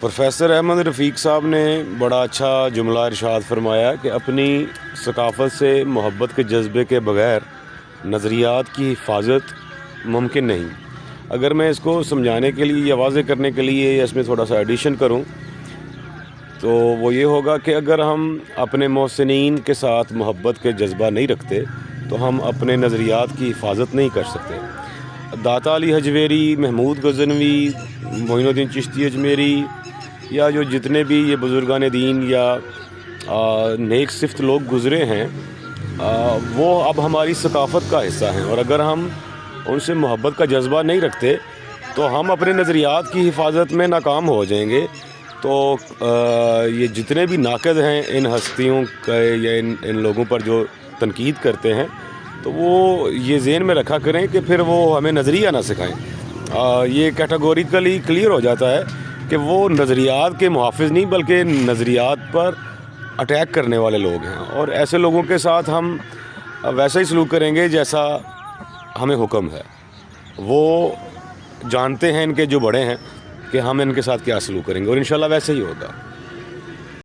Professor Ahmad रफ़ीक साहब ने बड़ा अच्छा जुमला इरशाद फरमाया कि अपनी सकाफ़त से मोहब्बत के जज्बे के बग़ैर नज़रियात की हिफाजत मुमकिन नहीं। अगर मैं इसको समझाने के लिए या वाज़े करने के लिए या इसमें थोड़ा सा एडिशन करूं तो वो ये होगा कि अगर हम अपने मोहसिनीन के साथ मोहब्बत के जज्बा नहीं रखते तो हम अपने नज़रियात की हिफाजत नहीं कर सकते। दाता अली हजवेरी, महमूद गज़नवी, मोइनुद्दीन चिश्ती अजमेरी या जो जितने भी ये बुज़ुर्गान दीन या नेक सिफ्त लोग गुज़रे हैं वो अब हमारी सकाफ़त का हिस्सा हैं, और अगर हम उनसे मोहब्बत का जज्बा नहीं रखते तो हम अपने नज़रियात की हिफाजत में नाकाम हो जाएंगे। तो ये जितने भी नाक़िद हैं इन हस्तियों के या इन लोगों पर जो तनकीद करते हैं तो वो ये ज़हन में रखा करें कि फिर वो हमें नज़रिया ना सिखाएं। ये कैटेगोरिकली क्लियर हो जाता है कि वो नज़रियात के मुहाफ़िज़ नहीं बल्कि नज़रियात पर अटैक करने वाले लोग हैं, और ऐसे लोगों के साथ हम वैसा ही सलूक करेंगे जैसा हमें हुक्म है। वो जानते हैं इनके जो बड़े हैं कि हम इनके साथ क्या सलूक करेंगे, और इंशाल्लाह वैसे ही होगा।